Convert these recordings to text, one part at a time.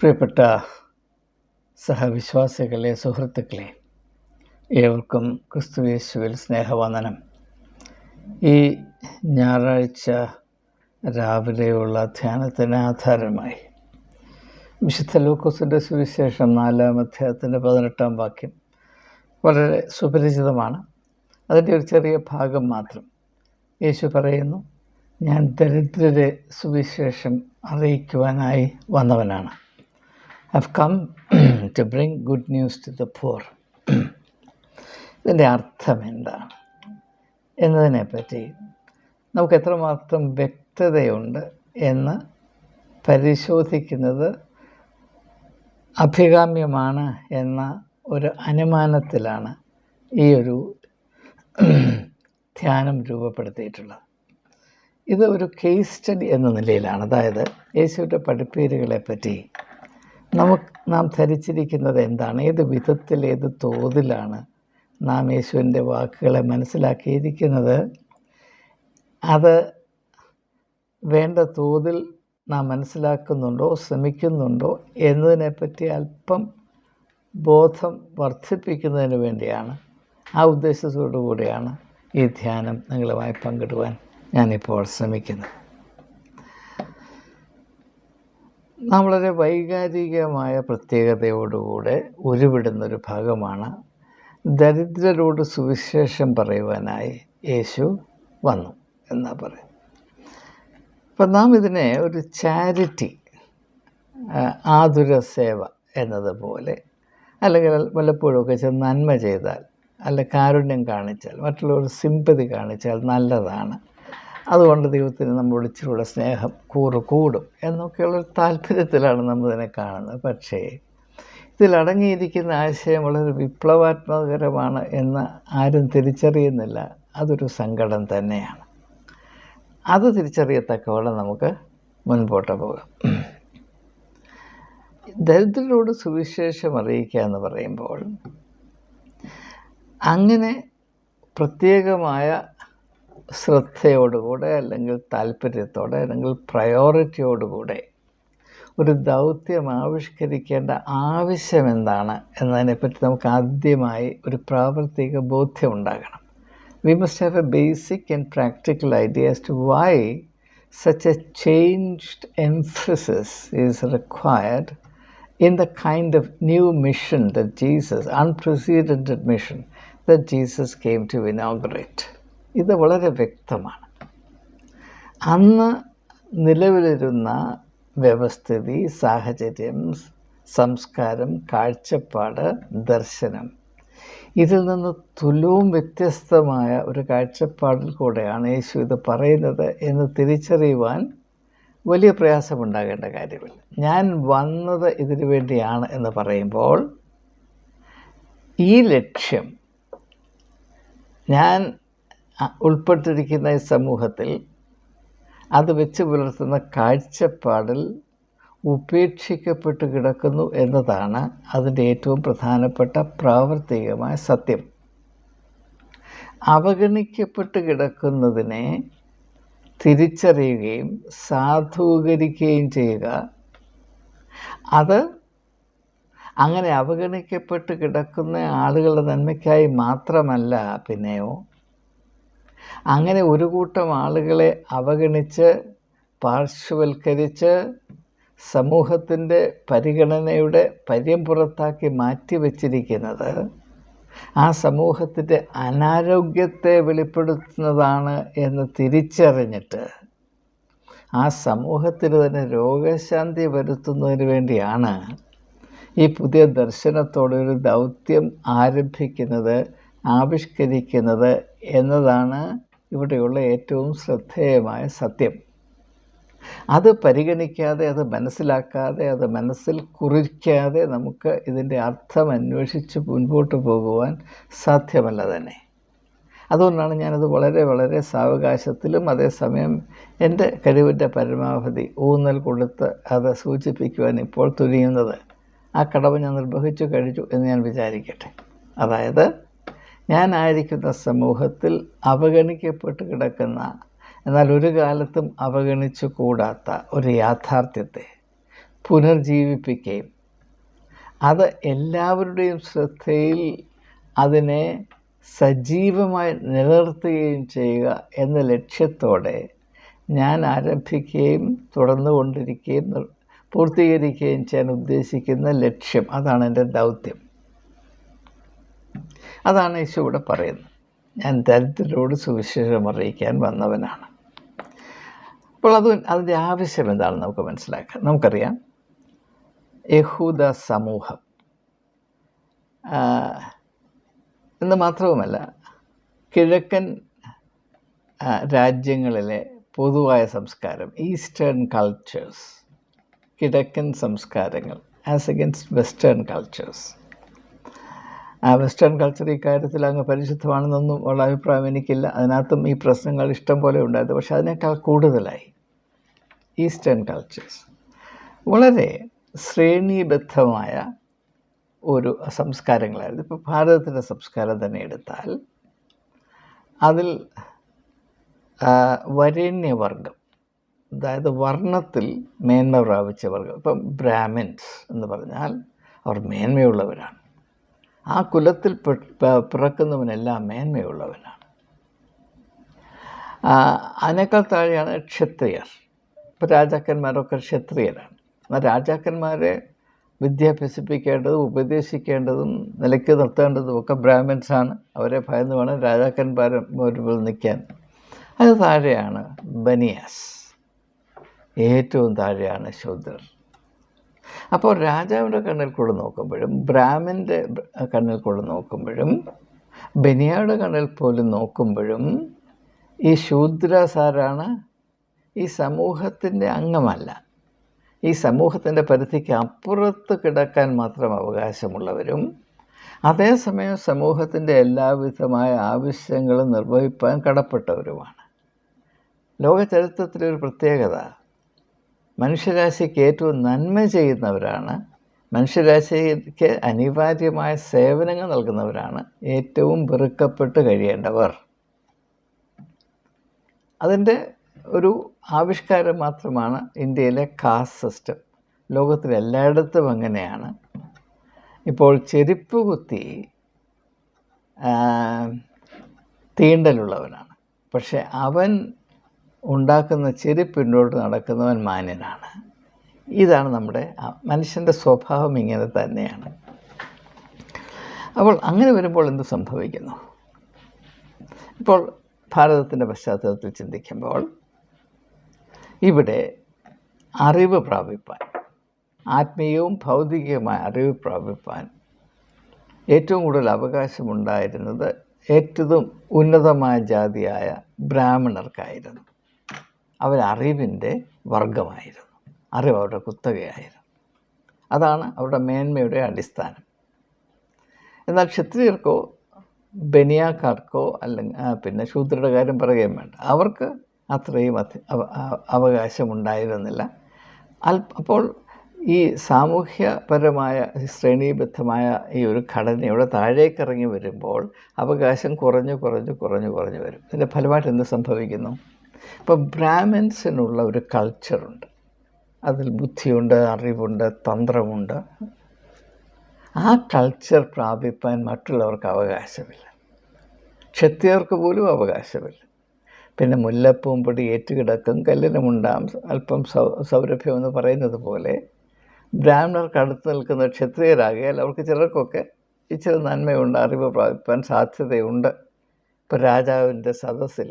പ്രിയപ്പെട്ട സഹവിശ്വാസികളെ, സുഹൃത്തുക്കളെ, ഏവർക്കും ക്രിസ്തുയേശുവിൽ സ്നേഹവന്ദനം. ഈ ഞായറാഴ്ച രാവിലെയുള്ള ധ്യാനത്തിന് ആധാരമായി വിശുദ്ധ ലൂക്കോസിൻ്റെ സുവിശേഷം 4-ാം അധ്യായത്തിൻ്റെ 18-ാം വാക്യം വളരെ സുപരിചിതമാണ്. അതിൻ്റെ ഒരു ചെറിയ ഭാഗം മാത്രം. യേശു പറയുന്നു, ഞാൻ ദരിദ്രരെ സുവിശേഷം അറിയിക്കുവാനായി വന്നവനാണ്. I've come to bring good news to the poor. ഇതിൻ്റെ അർത്ഥം എന്താണ് എന്നതിനെപ്പറ്റി നമുക്ക് എത്രമാത്രം വ്യക്തതയുണ്ട് എന്ന് പരിശോധിക്കുന്നത് അഭികാമ്യമാണ് എന്ന ഒരു അനുമാനത്തിലാണ് ഈ ഒരു ധ്യാനം രൂപപ്പെടുത്തിയിട്ടുള്ളത്. ഇത് ഒരു കേസ് സ്റ്റഡി എന്ന നിലയിലാണ്. അതായത് യേശുവിൻ്റെ പഠിപ്പീരുകളെപ്പറ്റി നാം ധരിച്ചിരിക്കുന്നത് എന്താണ്, ഏത് വിധത്തിൽ, ഏത് തോതിലാണ് നാം യേശുവിൻ്റെ വാക്കുകളെ മനസ്സിലാക്കിയിരിക്കുന്നത്, അത് വേണ്ട തോതിൽ നാം മനസ്സിലാക്കുന്നുണ്ടോ, ശ്രമിക്കുന്നുണ്ടോ എന്നതിനെപ്പറ്റി അല്പം ബോധം വർദ്ധിപ്പിക്കുന്നതിന് വേണ്ടിയാണ്, ആ ഉദ്ദേശത്തോടു കൂടിയാണ് ഈ ധ്യാനം നിങ്ങളുമായി പങ്കിടുവാൻ ഞാനിപ്പോൾ ശ്രമിക്കുന്നത്. നാം വളരെ വൈകാരികമായ പ്രത്യേകതയോടുകൂടെ ഉരുവിടുന്നൊരു ഭാഗമാണ് ദരിദ്രരോട് സുവിശേഷം പറയുവാനായി യേശു വന്നു എന്നാ പറയും. അപ്പം നാം ഇതിനെ ഒരു ചാരിറ്റി, ആതുര സേവ എന്നതുപോലെ, അല്ലെങ്കിൽ വല്ലപ്പോഴൊക്കെ നന്മ ചെയ്താൽ, അല്ല കാരുണ്യം കാണിച്ചാൽ, മറ്റുള്ളവർ സിമ്പതി കാണിച്ചാൽ നല്ലതാണ്, അതുകൊണ്ട് ദൈവത്തിന് നമ്മളോട് ഇച്ചിരിയുള്ള സ്നേഹം കൂടും എന്നൊക്കെയുള്ളൊരു താല്പര്യത്തിലാണ് നമ്മളിതിനെ കാണുന്നത്. പക്ഷേ ഇതിലടങ്ങിയിരിക്കുന്ന ആശയം വളരെ വിപ്ലവാത്മകരമാണ് എന്ന് ആരും തിരിച്ചറിയുന്നില്ല. അതൊരു സങ്കടം തന്നെയാണ്. അത് തിരിച്ചറിയത്തക്കവണ്ണം നമുക്ക് മുൻപോട്ട് പോകാം. ദരിദ്രരോട് സുവിശേഷം അറിയിക്കുക എന്ന് പറയുമ്പോൾ അങ്ങനെ പ്രത്യേകമായ ശ്രദ്ധയോടുകൂടെ, അല്ലെങ്കിൽ താല്പര്യത്തോടെ, അല്ലെങ്കിൽ പ്രയോറിറ്റിയോടുകൂടെ ഒരു ദൗത്യം ആവിഷ്കരിക്കേണ്ട ആവശ്യം എന്താണ് എന്നതിനെപ്പറ്റി നമുക്ക് ആദ്യമായി ഒരു പ്രാവർത്തിക ബോധ്യം ഉണ്ടാകണം. We must have a basic and practical idea as to why such a changed emphasis is required in the kind of new mission that Jesus, unprecedented mission that Jesus came to inaugurate. ഇത് വളരെ വ്യക്തമാണ്. അന്ന് നിലവിലിരുന്ന വ്യവസ്ഥിതി, സാഹചര്യം, സംസ്കാരം, കാഴ്ചപ്പാട്, ദർശനം, ഇതിൽ നിന്ന് തുലവും വ്യത്യസ്തമായ ഒരു കാഴ്ചപ്പാടിൽ കൂടെയാണ് യേശു ഇത് പറയുന്നത് എന്ന് തിരിച്ചറിയുവാൻ വലിയ പ്രയാസമുണ്ടാകേണ്ട കാര്യമില്ല. ഞാൻ വന്നത് ഇതിനു വേണ്ടിയാണ് എന്ന് പറയുമ്പോൾ ഈ ലക്ഷ്യം, ഞാൻ ഉൾപ്പെട്ടിരിക്കുന്ന ഈ സമൂഹത്തിൽ അത് വെച്ച് പുലർത്തുന്ന കാഴ്ചപ്പാടിൽ ഉപേക്ഷിക്കപ്പെട്ട് കിടക്കുന്നു എന്നതാണ് അതിൻ്റെ ഏറ്റവും പ്രധാനപ്പെട്ട പ്രാവർത്തികമായ സത്യം. അവഗണിക്കപ്പെട്ട് കിടക്കുന്നതിനെ തിരിച്ചറിയുകയും സാധൂകരിക്കുകയും ചെയ്യുക, അത് അങ്ങനെ അവഗണിക്കപ്പെട്ട് കിടക്കുന്ന ആളുകളുടെ നന്മയ്ക്കായി മാത്രമല്ല, പിന്നെയോ അങ്ങനെ ഒരു കൂട്ടം ആളുകളെ അവഗണിച്ച്, പാർശ്വവൽക്കരിച്ച്, സമൂഹത്തിൻ്റെ പരിഗണനയുടെ പരിപുറത്താക്കി മാറ്റിവെച്ചിരിക്കുന്നത് ആ സമൂഹത്തിൻ്റെ അനാരോഗ്യത്തെ വെളിപ്പെടുത്തുന്നതാണ് എന്ന് തിരിച്ചറിഞ്ഞിട്ട് ആ സമൂഹത്തിന് തന്നെ രോഗശാന്തി വരുത്തുന്നതിന് വേണ്ടിയാണ് ഈ പുതിയ ദർശനത്തോടെ ഒരു ദൗത്യം ആരംഭിക്കുന്നത്, ആവിഷ്കരിക്കുന്നത് എന്നതാണ് ഇവിടെയുള്ള ഏറ്റവും ശ്രദ്ധേയമായ സത്യം. അത് പരിഗണിക്കാതെ, അത് മനസ്സിലാക്കാതെ, അത് മനസ്സിൽ കുറിക്കാതെ നമുക്ക് ഇതിൻ്റെ അർത്ഥം അന്വേഷിച്ച് മുൻപോട്ട് പോകുവാൻ സാധ്യമല്ല തന്നെ. അതുകൊണ്ടാണ് ഞാനത് വളരെ വളരെ സാവകാശത്തിലും അതേസമയം എൻ്റെ കഴിവിൻ്റെ പരമാവധി ഊന്നൽ കൊടുത്ത് അത് സൂചിപ്പിക്കുവാൻ ഇപ്പോൾ തുനിയുന്നത്. ആ കടമ ഞാൻ നിർവഹിച്ചു കഴിഞ്ഞു എന്ന് ഞാൻ വിചാരിക്കട്ടെ. അതായത് ഞാനായിരിക്കുന്ന സമൂഹത്തിൽ അവഗണിക്കപ്പെട്ട് കിടക്കുന്ന, എന്നാൽ ഒരു കാലത്തും അവഗണിച്ചു കൂടാത്ത ഒരു യാഥാർത്ഥ്യത്തെ പുനർജീവിപ്പിക്കുകയും അത് എല്ലാവരുടെയും ശ്രദ്ധയിൽ അതിനെ സജീവമായി നിലനിർത്തുകയും ചെയ്യുക എന്ന ലക്ഷ്യത്തോടെ ഞാൻ ആരംഭിക്കുകയും തുടർന്നുകൊണ്ടിരിക്കുകയും പൂർത്തീകരിക്കുകയും ചെയ്യാൻ ഉദ്ദേശിക്കുന്ന ലക്ഷ്യം, അതാണ് എൻ്റെ ദൗത്യം. അതാണ് യേശു ഇവിടെ പറയുന്നത്. ഞാൻ ദരിദ്രരോട് സുവിശേഷം അറിയിക്കാൻ വന്നവനാണ്. അപ്പോൾ അതിൻ്റെ ആവശ്യം എന്താണെന്ന് നമുക്ക് മനസ്സിലാക്കാം. നമുക്കറിയാം, യഹൂദ സമൂഹം എന്ന് മാത്രവുമല്ല, കിഴക്കൻ രാജ്യങ്ങളിലെ പൊതുവായ സംസ്കാരം, ഈസ്റ്റേൺ കൾച്ചേഴ്സ്, കിഴക്കൻ സംസ്കാരങ്ങൾ as against western cultures. Western culture ഇക്കാര്യത്തിൽ അങ്ങ് പരിശുദ്ധമാണെന്നൊന്നും ഉള്ള അഭിപ്രായം എനിക്കില്ല. അതിനകത്തും ഈ പ്രശ്നങ്ങൾ ഇഷ്ടം പോലെ ഉണ്ടായിരുന്നു. പക്ഷെ അതിനേക്കാൾ കൂടുതലായി ഈസ്റ്റേൺ കൾച്ചേഴ്സ് വളരെ ശ്രേണീബദ്ധമായ ഒരു സംസ്കാരങ്ങളായിരുന്നു. ഇപ്പോൾ ഭാരതത്തിൻ്റെ സംസ്കാരം തന്നെ എടുത്താൽ അതിൽ വരേണ്യവർഗം, അതായത് വർണ്ണത്തിൽ മേന്മ പ്രാപിച്ച വർഗം. ഇപ്പം ബ്രാഹ്മിൻസ് എന്ന് പറഞ്ഞാൽ അവർ മേന്മയുള്ളവരാണ്. ആ കുലത്തിൽ പിറക്കുന്നവനെല്ലാം മേന്മയുള്ളവനാണ്. അതിനേക്കാൾ താഴെയാണ് ക്ഷത്രിയർ. ഇപ്പോൾ രാജാക്കന്മാരൊക്കെ ക്ഷത്രിയരാണ്. എന്നാൽ രാജാക്കന്മാരെ വിദ്യാഭ്യസിപ്പിക്കേണ്ടതും ഉപദേശിക്കേണ്ടതും നിലയ്ക്ക് നിർത്തേണ്ടതും ഒക്കെ ബ്രാഹ്മിൻസാണ്. അവരെ ഭയന്ന് വേണം രാജാക്കന്മാരും മുൻപിൽ നിൽക്കാൻ. അത് താഴെയാണ് ബനിയാസ്, ഏറ്റവും താഴെയാണ് ശൂദ്രർ. അപ്പോൾ രാജാവിൻ്റെ കണ്ണിൽ കൂടെ നോക്കുമ്പോഴും, ബ്രാഹ്മൻ്റെ കണ്ണിൽ കൂടെ നോക്കുമ്പോഴും, ബനിയയുടെ കണ്ണിൽ പോലും നോക്കുമ്പോഴും ഈ ശൂദ്രസാരാണ് ഈ സമൂഹത്തിൻ്റെ അംഗമല്ല. ഈ സമൂഹത്തിൻ്റെ പരിധിക്ക് അപ്പുറത്ത് കിടക്കാൻ മാത്രം അവകാശമുള്ളവരും അതേസമയം സമൂഹത്തിൻ്റെ എല്ലാവിധമായ ആവശ്യങ്ങളും നിർവഹിപ്പാൻ കടപ്പെട്ടവരുമാണ്. ലോക ചരിത്രത്തിലൊരു പ്രത്യേകത, മനുഷ്യരാശിക്ക് ഏറ്റവും നന്മ ചെയ്യുന്നവരാണ്, മനുഷ്യരാശിക്ക് അനിവാര്യമായ സേവനങ്ങൾ നൽകുന്നവരാണ് ഏറ്റവും വെറുക്കപ്പെട്ട് കഴിയേണ്ടവർ. അതിൻ്റെ ഒരു ആവിഷ്കാരം മാത്രമാണ് ഇന്ത്യയിലെ കാസ്റ്റ് സിസ്റ്റം. ലോകത്തിലെല്ലായിടത്തും അങ്ങനെയാണ്. ഇപ്പോൾ ചെരുപ്പ് കുത്തി തീണ്ടലുള്ളവനാണ്, പക്ഷെ അവൻ ഉണ്ടാക്കുന്ന ചെരുപ്പിനോട് നടക്കുന്നവൻ മാന്യനാണ്. ഇതാണ് നമ്മുടെ മനുഷ്യൻ്റെ സ്വഭാവം, ഇങ്ങനെ തന്നെയാണ്. അപ്പോൾ അങ്ങനെ വരുമ്പോൾ എന്ത് സംഭവിക്കുന്നു? ഇപ്പോൾ ഭാരതത്തിൻ്റെ പശ്ചാത്തലത്തിൽ ചിന്തിക്കുമ്പോൾ ഇവിടെ അറിവ് പ്രാപിപ്പാൻ, ആത്മീയവും ഭൗതികവുമായ അറിവ് പ്രാപിപ്പാൻ ഏറ്റവും കൂടുതൽ അവകാശമുണ്ടായിരുന്നത് ഏറ്റവും ഉന്നതമായ ജാതിയായ ബ്രാഹ്മണർക്കായിരുന്നു. അവരറിവിൻ്റെ വർഗമായിരുന്നു. അറിവ് അവരുടെ കുത്തകയായിരുന്നു. അതാണ് അവരുടെ മേന്മയുടെ അടിസ്ഥാനം. എന്നാൽ ക്ഷത്രിയർക്കോ ബനിയാക്കാർക്കോ അല്ലെങ്കിൽ പിന്നെ ശൂദ്രരുടെ കാര്യം പറയുകയും വേണ്ട, അവർക്ക് അത്രയും അവകാശമുണ്ടായിരുന്നില്ല. അപ്പോൾ ഈ സാമൂഹ്യപരമായ ശ്രേണീബദ്ധമായ ഈ ഒരു ഘടനയുടെ താഴേക്കിറങ്ങി വരുമ്പോൾ അവകാശം കുറഞ്ഞു വരും. ഇതിൻ്റെ ഫലമായിട്ട് എന്ത് സംഭവിക്കുന്നു? ഇപ്പോൾ ബ്രാഹ്മിൻസിനുള്ള ഒരു കൾച്ചറുണ്ട്. അതിൽ ബുദ്ധിയുണ്ട്, അറിവുണ്ട്, തന്ത്രമുണ്ട്. ആ കൾച്ചർ പ്രാപിപ്പാൻ മറ്റുള്ളവർക്ക് അവകാശമില്ല. ക്ഷത്രിയർക്ക് പോലും അവകാശമില്ല. പിന്നെ മുല്ലപ്പൂവും പൊടി ഏറ്റുകിടക്കും കല്ലിനുമുണ്ടാം അല്പം സൗരഭ്യം എന്ന് പറയുന്നത് പോലെ ബ്രാഹ്മണർക്ക് അടുത്ത് നിൽക്കുന്ന ക്ഷത്രിയരാകിയാൽ അവർക്ക് ചിലർക്കൊക്കെ ഇച്ചിരി നന്മയുണ്ട്, അറിവ് പ്രാപിപ്പാൻ സാധ്യതയുണ്ട്. ഇപ്പോൾ രാജാവിൻ്റെ സദസ്സിൽ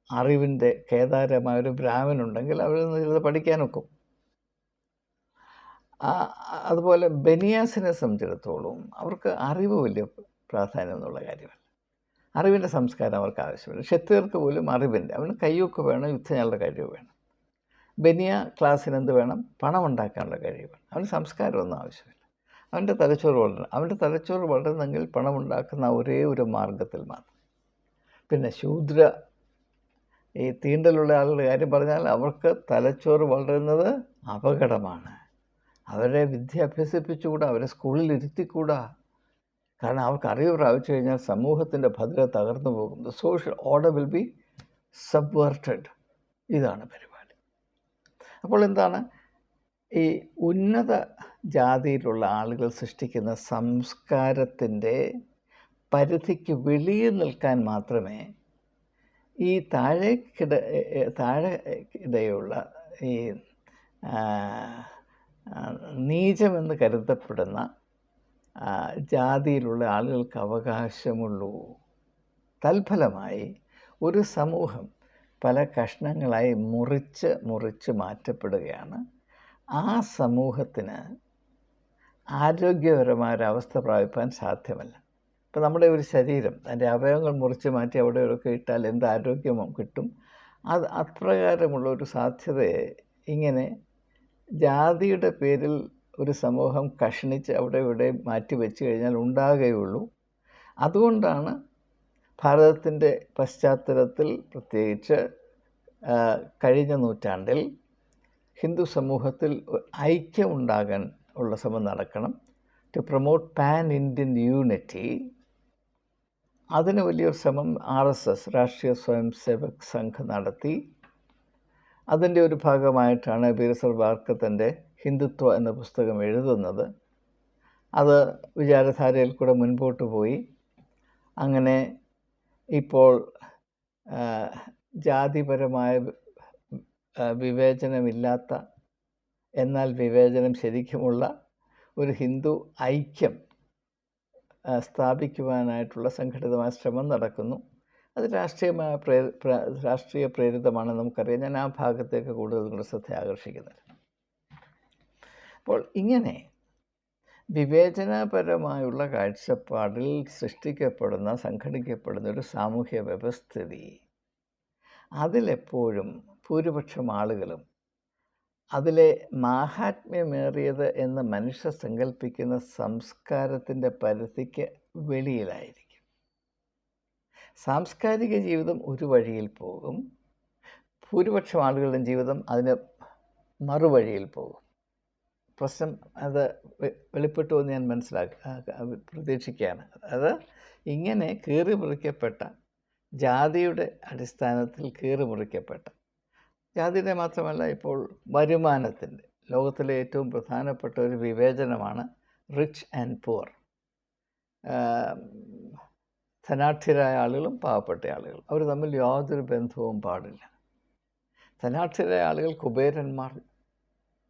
അറിവിൻ്റെ കേദാരമായൊരു ബ്രാഹ്മണുണ്ടെങ്കിൽ അവരിൽ നിന്ന് ചിലത് പഠിക്കാനൊക്കും. അതുപോലെ ബനിയാസിനെ സംബന്ധിച്ചിടത്തോളം അവർക്ക് അറിവ് വലിയ പ്രാധാന്യം എന്നുള്ള കാര്യമല്ല. അറിവിൻ്റെ സംസ്കാരം അവർക്ക് ആവശ്യമില്ല. ക്ഷത്രിയർക്ക് പോലും അറിവിൻ്റെ, അവന് കയ്യൊക്കെ വേണം, യുദ്ധം ചെയ്യാനുള്ള കഴിവ് വേണം. ബനിയ ക്ലാസ്സിന് എന്ത് വേണം? പണം ഉണ്ടാക്കാനുള്ള കഴിവ് വേണം. അവന് സംസ്കാരമൊന്നും ആവശ്യമില്ല. അവൻ്റെ തലച്ചോറ് വളരുന്നെങ്കിൽ പണമുണ്ടാക്കുന്ന ഒരേ ഒരു മാർഗത്തിൽ മാത്രം. പിന്നെ ശൂദ്ര, ഈ തീണ്ടലുള്ള ആളുകളുടെ കാര്യം പറഞ്ഞാൽ അവർക്ക് തലച്ചോറ് വളരുന്നത് അപകടമാണ്. അവരെ വിദ്യ അഭ്യസിപ്പിച്ചുകൂടാ, അവരെ സ്കൂളിൽ ഇരുത്തിക്കൂടാ. കാരണം അവർക്ക് അറിവ് പ്രാപിച്ചു കഴിഞ്ഞാൽ സമൂഹത്തിൻ്റെ ഭദ്രത തകർന്നു പോകും. The social order will be subverted. ഇതാണ് പരിപാടി. അപ്പോൾ എന്താണ് ഈ ഉന്നത ജാതിയിലുള്ള ആളുകൾ സൃഷ്ടിക്കുന്ന സംസ്കാരത്തിൻ്റെ പരിധിക്ക് വെളിയിൽ നിൽക്കാൻ മാത്രമേ ഈ താഴെക്കിടയുള്ള ഈ നീചമെന്ന് കരുതപ്പെടുന്ന ജാതിയിലുള്ള ആളുകൾക്ക് അവകാശമുള്ളൂ. തൽഫലമായി ഒരു സമൂഹം പല കഷ്ണങ്ങളായി മുറിച്ച് മാറ്റപ്പെടുകയാണ്. ആ സമൂഹത്തിന് ആരോഗ്യപരമായൊരവസ്ഥ പ്രാപിപ്പാൻ സാധ്യമല്ല. ഇപ്പം നമ്മുടെ ഒരു ശരീരം അതിൻ്റെ അവയവങ്ങൾ മുറിച്ച് മാറ്റി അവിടെയൊക്കെ ഇട്ടാൽ എന്ത് ആരോഗ്യമോ കിട്ടും. അത് അപ്രകാരമുള്ള ഒരു സാധ്യതയെ ഇങ്ങനെ ജാതിയുടെ പേരിൽ ഒരു സമൂഹം കഷ്ണിച്ച് അവിടെ ഇവിടെ മാറ്റി വെച്ച് കഴിഞ്ഞാൽ ഉണ്ടാകുകയുള്ളൂ. അതുകൊണ്ടാണ് ഭാരതത്തിൻ്റെ പശ്ചാത്തലത്തിൽ പ്രത്യേകിച്ച് കഴിഞ്ഞ നൂറ്റാണ്ടിൽ ഹിന്ദു സമൂഹത്തിൽ ഐക്യം ഉണ്ടാകാൻ ഉള്ള ശ്രമം നടക്കണം. To promote pan Indian unity. അതിന് വലിയൊരു ശ്രമം RSS രാഷ്ട്രീയ സ്വയം സേവക് സംഘ് നടത്തി. അതിൻ്റെ ഒരു ഭാഗമായിട്ടാണ് വീര സാവർക്കർ തൻ്റെ ഹിന്ദുത്വ എന്ന പുസ്തകം എഴുതുന്നത്. അത് വിചാരധാരയിൽ കൂടെ മുൻപോട്ട് പോയി. അങ്ങനെ ഇപ്പോൾ ജാതിപരമായ വിവേചനമില്ലാത്ത, എന്നാൽ വിവേചനം ശരിക്കുമുള്ള ഒരു ഹിന്ദു ഐക്യം സ്ഥാപിക്കുവാനായിട്ടുള്ള സംഘടിതമായ ശ്രമം നടക്കുന്നു. അത് രാഷ്ട്രീയ പ്രേരിതമാണ്, നമുക്കറിയാം. ഞാൻ ആ ഭാഗത്തേക്ക് കൂടുതൽ ശ്രദ്ധ ആകർഷിക്കുന്നില്ല. അപ്പോൾ ഇങ്ങനെ വിവേചനപരമായുള്ള കാഴ്ചപ്പാടിൽ സൃഷ്ടിക്കപ്പെടുന്ന, സംഘടിക്കപ്പെടുന്ന ഒരു സാമൂഹ്യ വ്യവസ്ഥിതി, അതിലെപ്പോഴും ഭൂരിപക്ഷം ആളുകളും അതിലെ മാഹാത്മ്യമേറിയത് എന്ന് മനുഷ്യർ സങ്കല്പിക്കുന്ന സംസ്കാരത്തിൻ്റെ പരിധിക്ക് വെളിയിലായിരിക്കും. സാംസ്കാരിക ജീവിതം ഒരു വഴിയിൽ പോകും, ഭൂരിപക്ഷം ആളുകളുടെ ജീവിതം അതിന് മറുവഴിയിൽ പോകും. പ്രശ്നം അത് വെളിപ്പെട്ടു എന്ന് ഞാൻ പ്രതീക്ഷിക്കുകയാണ്. അത് ഇങ്ങനെ കീറിമുറിക്കപ്പെട്ട, ജാതിയുടെ അടിസ്ഥാനത്തിൽ കീറിമുറിക്കപ്പെട്ട, ജാതിയുടെ മാത്രമല്ല, ഇപ്പോൾ വരുമാനത്തിൻ്റെ, ലോകത്തിലെ ഏറ്റവും പ്രധാനപ്പെട്ട ഒരു വിവേചനമാണ് റിച്ച് ആൻഡ് പുവർ. ധനാഢ്യരായ ആളുകളും പാവപ്പെട്ട ആളുകളും അവർ തമ്മിൽ യാതൊരു ബന്ധവും പാടില്ല. ധനാഢ്യരായ ആളുകൾ, കുബേരന്മാർ,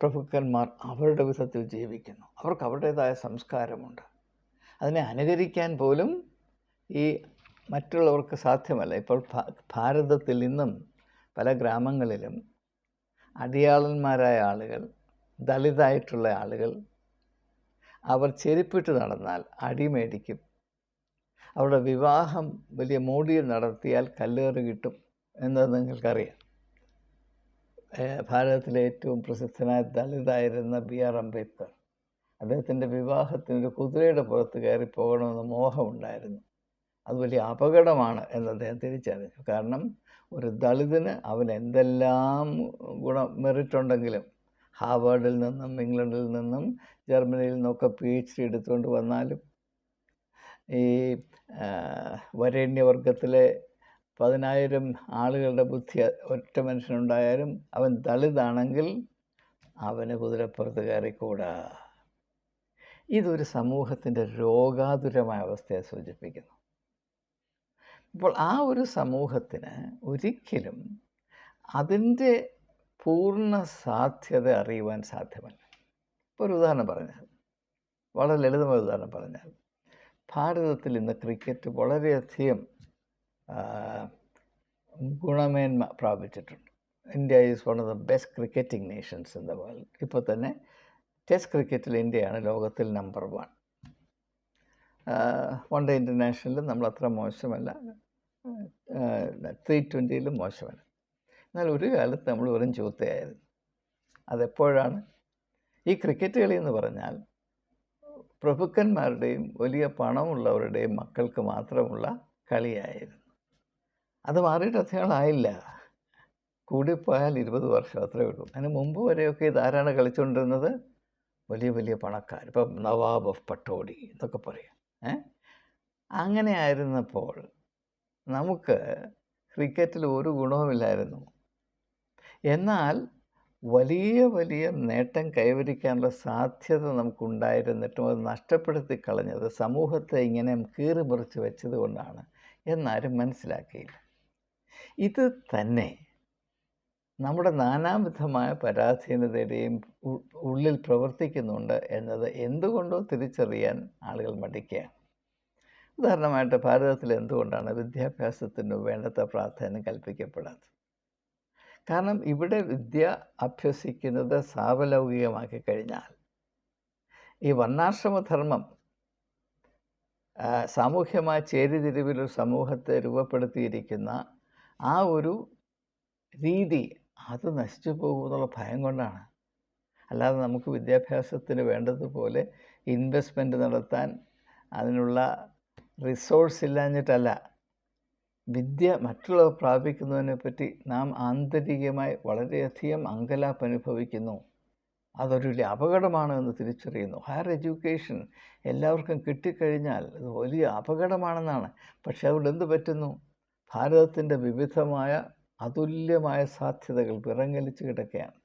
പ്രഭുക്കന്മാർ അവരുടെ വിധത്തിൽ ജീവിക്കുന്നു. അവർക്ക് അവരുടേതായ സംസ്കാരമുണ്ട്. അതിനെ അനുകരിക്കാൻ പോലും ഈ മറ്റുള്ളവർക്ക് സാധ്യമല്ല. ഇപ്പോൾ ഭാരതത്തിൽ ഇന്നും പല ഗ്രാമങ്ങളിലും അടിയാളന്മാരായ ആളുകൾ, ദളിതായിട്ടുള്ള ആളുകൾ, അവർ ചെരുപ്പിട്ട് നടന്നാൽ അടിമേടിക്കും. അവരുടെ വിവാഹം വലിയ മോടിയിൽ നടത്തിയാൽ കല്ലേറ് കിട്ടും എന്നത് നിങ്ങൾക്കറിയാം. ഭാരതത്തിലെ ഏറ്റവും പ്രസിദ്ധനായ ദളിതായിരുന്ന BR അംബേദ്കർ, അദ്ദേഹത്തിൻ്റെ വിവാഹത്തിനൊരു കുതിരയുടെ പുറത്ത് കയറി പോകണമെന്ന് മോഹമുണ്ടായിരുന്നു. അത് വലിയ അപകടമാണ് എന്ന് അദ്ദേഹം തിരിച്ചറിഞ്ഞു. കാരണം ഒരു ദളിതന് അവൻ എന്തെല്ലാം മെറിറ്റുണ്ടെങ്കിലും, ഹാർവാർഡിൽ നിന്നും ഇംഗ്ലണ്ടിൽ നിന്നും ജർമ്മനിയിൽ നിന്നൊക്കെ PhD എടുത്തുകൊണ്ട് വന്നാലും, ഈ വരേണ്യവർഗത്തിലെ 10,000 ആളുകളുടെ ബുദ്ധി ഒറ്റ മനുഷ്യനുണ്ടായാലും അവൻ ദളിതാണെങ്കിൽ അവന് കുതിരപ്പുറത്ത് കയറിക്കൂടാ. ഇതൊരു സമൂഹത്തിൻ്റെ രോഗാതുരമായ അവസ്ഥയെ സൂചിപ്പിക്കുന്നു. ഇപ്പോൾ ആ ഒരു സമൂഹത്തിന് ഒരിക്കലും അതിൻ്റെ പൂർണ്ണ സാധ്യത അറിയുവാൻ സാധ്യമല്ല. ഇപ്പോൾ ഒരു ഉദാഹരണം പറഞ്ഞാൽ, വളരെ ലളിതമായ ഉദാഹരണം പറഞ്ഞാൽ, ഭാരതത്തിൽ ഇന്ന് ക്രിക്കറ്റ് വളരെയധികം ഗുണമേന്മ പ്രാപിച്ചിട്ടുണ്ട്. India is one of the best cricketing nations in the world. ഇപ്പോൾ തന്നെ ടെസ്റ്റ് ക്രിക്കറ്റിൽ ഇന്ത്യയാണ് ലോകത്തിൽ നമ്പർ 1. വൺ ഡേ ഇൻ്റർനാഷണലിൽ നമ്മൾ അത്ര മോശമല്ല, T20 മോശമല്ല. എന്നാൽ ഒരു കാലത്ത് നമ്മൾ വെറും ചൂത്തയായിരുന്നു. അതെപ്പോഴാണ്? ഈ ക്രിക്കറ്റ് കളി എന്ന് പറഞ്ഞാൽ പ്രഭുക്കന്മാരുടെയും വലിയ പണമുള്ളവരുടെയും മക്കൾക്ക് മാത്രമുള്ള കളിയായിരുന്നു. അത് മാറിയിട്ട് അധികങ്ങളായില്ല, കൂടിപ്പോയാൽ 20 വർഷം അത്രയേ ഉള്ളൂ. അതിന് മുമ്പ് വരെയൊക്കെ ഇതാരാണ് കളിച്ചുകൊണ്ടിരുന്നത്? വലിയ വലിയ പണക്കാർ. ഇപ്പം നവാബ് ഓഫ് പട്ടോടി എന്നൊക്കെ പറയാം. അങ്ങനെ ആയിരുന്നപ്പോൾ നമുക്ക് ക്രിക്കറ്റിൽ ഒരു ഗുണവുമില്ലായിരുന്നു. എന്നാൽ വലിയ വലിയ നേട്ടം കൈവരിക്കാനുള്ള സാധ്യത നമുക്കുണ്ടായിരുന്നിട്ടും അത് നഷ്ടപ്പെടുത്തി കളഞ്ഞത് സമൂഹത്തെ ഇങ്ങനെ കീറിമുറിച്ച് വെച്ചത് കൊണ്ടാണ് എന്നാരും മനസ്സിലാക്കിയില്ല. ഇത് തന്നെ നമ്മുടെ നാനാവിധമായ പരാധീനതയുടെയും ഉള്ളിൽ പ്രവർത്തിക്കുന്നുണ്ട് എന്നത് എന്തുകൊണ്ടോ തിരിച്ചറിയാൻ ആളുകൾ മടിക്കുകയാണ്. ഉദാഹരണമായിട്ട് ഭാരതത്തിൽ എന്തുകൊണ്ടാണ് വിദ്യാഭ്യാസത്തിന് വേണ്ടത്ര പ്രാധാന്യം കൽപ്പിക്കപ്പെടാത്തത്? കാരണം ഇവിടെ വിദ്യ അഭ്യസിക്കുന്നത് സാവലൗകികമാക്കി കഴിഞ്ഞാൽ ഈ വർണ്ണാശ്രമധർമ്മം സാമൂഹ്യമായ ചേരിതിരിവിലൊരു സമൂഹത്തെ രൂപപ്പെടുത്തിയിരിക്കുന്ന ആ ഒരു രീതി അത് നശിച്ചു പോകുമെന്നുള്ള ഭയം കൊണ്ടാണ്. അല്ലാതെ നമുക്ക് വിദ്യാഭ്യാസത്തിന് വേണ്ടതുപോലെ ഇൻവെസ്റ്റ്മെൻറ്റ് നടത്താൻ അതിനുള്ള റിസോഴ്സ് ഇല്ലാഞ്ഞിട്ടല്ല. വിദ്യ മറ്റുള്ളവർ പ്രാപിക്കുന്നതിനെപ്പറ്റി നാം ആന്തരികമായി വളരെയധികം അങ്കലാപ്പ് അനുഭവിക്കുന്നു. അതൊരു വലിയ അപകടമാണ് എന്ന് തിരിച്ചറിയുന്നു. ഹയർ എഡ്യൂക്കേഷൻ എല്ലാവർക്കും കിട്ടിക്കഴിഞ്ഞാൽ അത് വലിയ അപകടമാണെന്നാണ്. പക്ഷേ അതുകൊണ്ട് എന്ത് പറ്റുന്നു? ഭാരതത്തിൻ്റെ വിവിധമായ അതുല്യമായ സാധ്യതകൾ വിറങ്ങലിച്ച് കിടക്കുകയാണ്.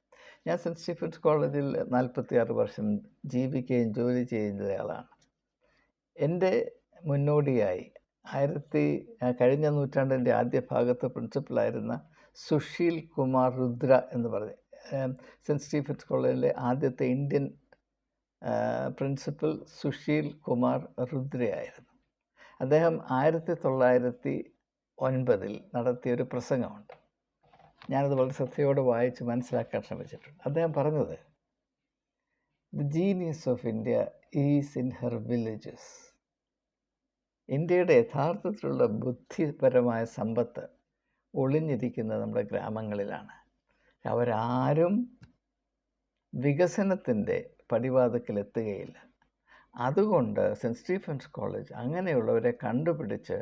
ഞാൻ സെൻറ്റ് സ്റ്റീഫൻസ് കോളേജിൽ 46 വർഷം ജീവിക്കുകയും ജോലി ചെയ്യുന്നയാളാണ്. എൻ്റെ മുന്നോടിയായി കഴിഞ്ഞ നൂറ്റാണ്ടിൻ്റെ ആദ്യ ഭാഗത്ത് പ്രിൻസിപ്പലായിരുന്ന സുശീൽ കുമാർ രുദ്ര എന്ന് പറഞ്ഞ് സെൻറ്റ് സ്റ്റീഫൻസ് കോളേജിലെ ആദ്യത്തെ ഇന്ത്യൻ പ്രിൻസിപ്പൽ സുശീൽ കുമാർ രുദ്രയായിരുന്നു. അദ്ദേഹം 1909 നടത്തിയൊരു പ്രസംഗമുണ്ട്. ഞാനത് വളരെ ശ്രദ്ധയോടെ വായിച്ച് മനസ്സിലാക്കാൻ ശ്രമിച്ചിട്ടുണ്ട്. അദ്ദേഹം പറഞ്ഞത്, the genius of India is in her villages. ഇന്ത്യയുടെ യഥാർത്ഥത്തിലുള്ള ബുദ്ധിപരമായ സമ്പത്ത് ഒളിഞ്ഞിരിക്കുന്നത് നമ്മുടെ ഗ്രാമങ്ങളിലാണ്. അവരാരും വികസനത്തിൻ്റെ പടിവാതിക്കലെത്തുകയില്ല. അതുകൊണ്ട് സെൻറ്റ് സ്റ്റീഫൻസ് കോളേജ് അങ്ങനെയുള്ളവരെ കണ്ടുപിടിച്ച്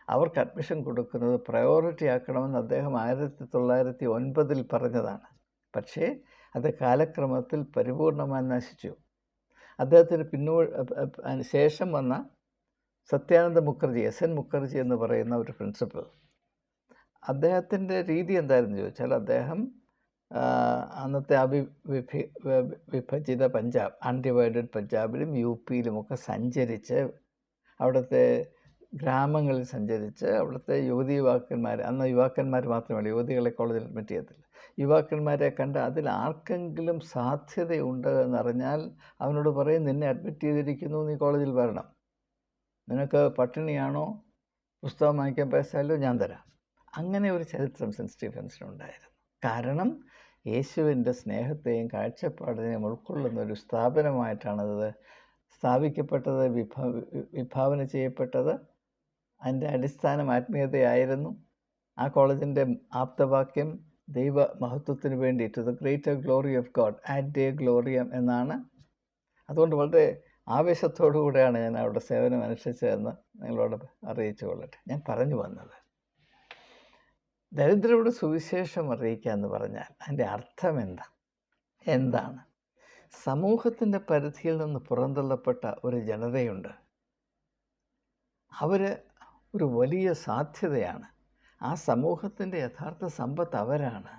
അവർക്ക് അഡ്മിഷൻ കൊടുക്കുന്നത് പ്രയോറിറ്റി ആക്കണമെന്ന് അദ്ദേഹം 1909 പറഞ്ഞതാണ്. പക്ഷേ അത് കാലക്രമത്തിൽ പരിപൂർണമായി നശിച്ചു. അദ്ദേഹത്തിന് ശേഷം വന്ന സത്യാനന്ദ മുഖർജി, എസ് എൻ മുഖർജി എന്ന് പറയുന്ന ഒരു പ്രിൻസിപ്പൽ, അദ്ദേഹത്തിൻ്റെ രീതി എന്തായിരുന്നു ചോദിച്ചാൽ, അദ്ദേഹം അന്നത്തെ വിഭജിത പഞ്ചാബ്, അൺഡിവൈഡഡ് പഞ്ചാബിലും UP-യിലുമൊക്കെ സഞ്ചരിച്ച് അവിടുത്തെ ഗ്രാമങ്ങളിൽ സഞ്ചരിച്ച് അവിടുത്തെ യുവാക്കന്മാർ, അന്ന് യുവാക്കന്മാർ മാത്രമല്ല, യുവതികളെ കോളേജിൽ അഡ്മിറ്റ് ചെയ്യത്തില്ല, യുവാക്കന്മാരെ കണ്ട് അതിൽ ആർക്കെങ്കിലും സാധ്യതയുണ്ട് എന്നറിഞ്ഞാൽ അവനോട് പറയും, നിന്നെ അഡ്മിറ്റ് ചെയ്തിരിക്കുന്നു, നീ കോളേജിൽ വരണം, നിനക്ക് പട്ടിണിയാണോ, പുസ്തകം വാങ്ങിക്കാൻ പൈസയല്ലോ, ഞാൻ തരാം. അങ്ങനെ ഒരു ചരിത്രം സെൻറ്റ് സ്റ്റീഫൻസിനുണ്ടായിരുന്നു. കാരണം യേശുവിൻ്റെ സ്നേഹത്തെയും കാഴ്ചപ്പാടിനെയും ഉൾക്കൊള്ളുന്ന ഒരു സ്ഥാപനമായിട്ടാണത് സ്ഥാപിക്കപ്പെട്ടത്, വിഭാവന ചെയ്യപ്പെട്ടത്. അതിൻ്റെ അടിസ്ഥാനം ആത്മീയതയായിരുന്നു. ആ കോളേജിൻ്റെ ആപ്തവാക്യം ദൈവ മഹത്വത്തിന് വേണ്ടി, to the greater glory of God ആറ്റ് ഡേ ഗ്ലോറിയം എന്നാണ്. അതുകൊണ്ട് വളരെ ആവേശത്തോടു കൂടെയാണ് ഞാൻ അവിടെ സേവനം അനുഷ്ഠിച്ചതെന്ന് നിങ്ങളോട് അറിയിച്ചു കൊള്ളട്ടെ. ഞാൻ പറഞ്ഞു വന്നത്, ദരിദ്രരോട് സുവിശേഷം അറിയിക്കുക എന്ന് പറഞ്ഞാൽ അതിൻ്റെ അർത്ഥം എന്താണ്? സമൂഹത്തിൻ്റെ പരിധിയിൽ നിന്ന് പുറന്തള്ളപ്പെട്ട ഒരു ജനതയുണ്ട്. അവർ ഒരു വലിയ സാധ്യതയാണ്. ആ സമൂഹത്തിൻ്റെ യഥാർത്ഥ സമ്പത്ത് അവരാണ്.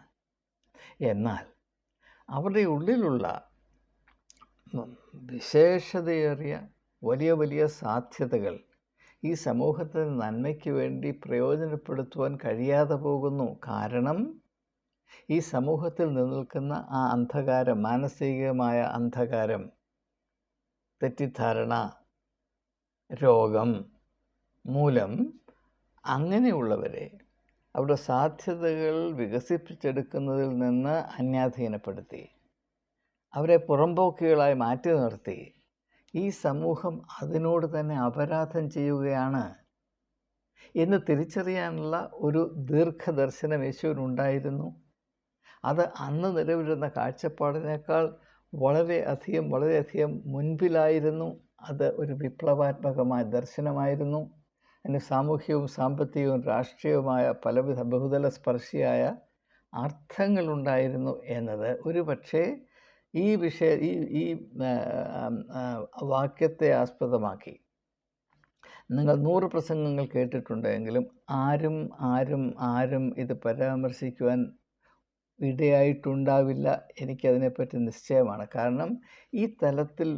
എന്നാൽ അവരുടെ ഉള്ളിലുള്ള വിശേഷതയേറിയ വലിയ വലിയ സാധ്യതകൾ ഈ സമൂഹത്തിൻ്റെ നന്മയ്ക്ക് വേണ്ടി പ്രയോജനപ്പെടുത്തുവാൻ കഴിയാതെ പോകുന്നു. കാരണം ഈ സമൂഹത്തിൽ നിലനിൽക്കുന്ന ആ അന്ധകാരം, മാനസികമായ അന്ധകാരം, തെറ്റിദ്ധാരണ, രോഗം മൂലം അങ്ങനെയുള്ളവരെ അവരുടെ സാധ്യതകൾ വികസിപ്പിച്ചെടുക്കുന്നതിൽ നിന്ന് അന്യാധീനപ്പെടുത്തി അവരെ പുറംപോക്കുകളായി മാറ്റി നിർത്തി ഈ സമൂഹം അതിനോട് തന്നെ അപരാധം ചെയ്യുകയാണ് എന്ന് തിരിച്ചറിയാനുള്ള ഒരു ദീർഘദർശനം യേശുവിനുണ്ടായിരുന്നു. അത് അന്ന് നിലവിലിരുന്ന കാഴ്ചപ്പാടിനേക്കാൾ വളരെയധികം മുൻപിലായിരുന്നു. അത് ഒരു വിപ്ലവാത്മകമായ ദർശനമായിരുന്നു. അതിന് സാമൂഹ്യവും സാമ്പത്തികവും രാഷ്ട്രീയവുമായ പലവിധ ബഹുതല സ്പർശിയായ അർത്ഥങ്ങളുണ്ടായിരുന്നു എന്നത് ഒരുപക്ഷേ ഈ വാക്യത്തെ ആസ്പദമാക്കി നിങ്ങൾ 100 പ്രസംഗങ്ങൾ കേട്ടിട്ടുണ്ടെങ്കിലും ആരും ഇത് പരാമർശിക്കുവാൻ ഇടയായിട്ടുണ്ടാവില്ല. എനിക്കതിനെപ്പറ്റി നിശ്ചയമാണ്. കാരണം ഈ തലത്തിൽ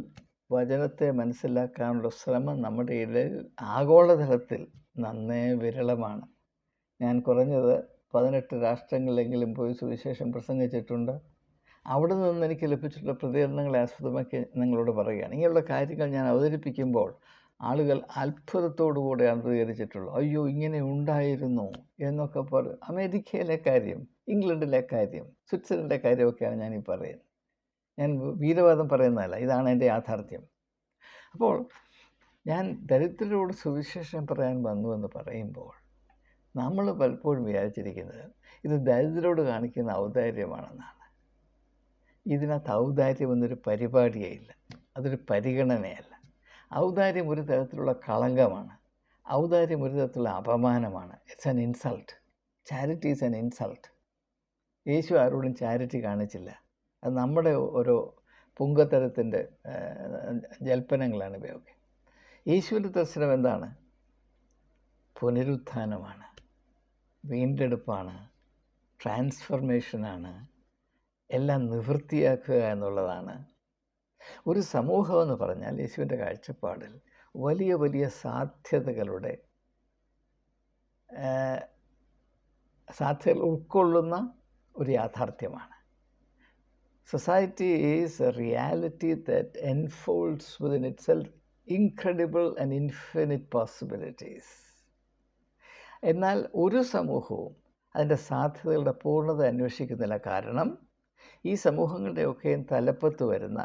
വചനത്തെ മനസ്സിലാക്കാനുള്ള ശ്രമം നമ്മുടെ ഇടയിൽ ആഗോളതലത്തിൽ നന്നേ വിരളമാണ്. ഞാൻ കുറഞ്ഞത് 18 രാഷ്ട്രങ്ങളിലെങ്കിലും പോയി സുവിശേഷം പ്രസംഗിച്ചിട്ടുണ്ട്. അവിടെ നിന്ന് എനിക്ക് ലഭിച്ചിട്ടുള്ള പ്രതികരണങ്ങളെ ആസ്പദമാക്കി നിങ്ങളോട് പറയുകയാണ്. ഇങ്ങനെയുള്ള കാര്യങ്ങൾ ഞാൻ അവതരിപ്പിക്കുമ്പോൾ ആളുകൾ അത്ഭുതത്തോടു കൂടെയാണ് പ്രതികരിച്ചിട്ടുള്ളത്. അയ്യോ, ഇങ്ങനെ ഉണ്ടായിരുന്നു എന്നൊക്കെ പറയും. അമേരിക്കയിലെ കാര്യം, ഇംഗ്ലണ്ടിലെ കാര്യം, സ്വിറ്റ്സർലൻഡിലെ കാര്യമൊക്കെയാണ് ഞാനീ പറയുന്നത്. ഞാൻ വീരവാദം പറയുന്നതല്ല, ഇതാണ് എൻ്റെ യാഥാർത്ഥ്യം. അപ്പോൾ ഞാൻ ദരിദ്രരോട് സുവിശേഷം പറയാൻ വന്നു എന്ന് പറയുമ്പോൾ നമ്മൾ പലപ്പോഴും വിചാരിച്ചിരിക്കുന്നത് ഇത് ദരിദ്രരോട് കാണിക്കുന്ന ഔദാര്യമാണെന്നാണ്. ഇതിനകത്ത് ഔദാര്യം എന്നൊരു പരിപാടിയേ ഇല്ല, അതൊരു പരിഗണനയല്ല. ഔദാര്യം ഒരു തരത്തിലുള്ള കളങ്കമാണ്. ഔദാര്യം ഒരു തരത്തിലുള്ള അപമാനമാണ്. It's an insult. Charity is an insult. യേശു ആരോടും ചാരിറ്റി കാണിച്ചില്ല. അത് നമ്മുടെ ഓരോ പുങ്കത്തരത്തിൻ്റെ ജൽപ്പനങ്ങളാണ് ഇവയൊക്കെ. യേശുവിൻ്റെ ദർശനം എന്താണ്? പുനരുത്ഥാനമാണ്, വീണ്ടെടുപ്പാണ്, ട്രാൻസ്ഫർമേഷനാണ്, എല്ലാം നിവൃത്തിയാക്കുക എന്നുള്ളതാണ്. ഒരു സമൂഹം എന്ന് പറഞ്ഞാൽ യേശുവിൻ്റെ കാഴ്ചപ്പാടിൽ വലിയ വലിയ സാധ്യതകൾ ഉൾക്കൊള്ളുന്ന ഒരു യാഥാർത്ഥ്യമാണ്. Society is a reality that enfolds within itself incredible and infinite possibilities. എന്നാൽ ഒരു സമൂഹവും അതിൻ്റെ സാധ്യതകളുടെ പൂർണ്ണത അന്വേഷിക്കുന്നില്ല. കാരണം ഈ സമൂഹങ്ങളുടെയൊക്കെയും തലപ്പത്ത് വരുന്ന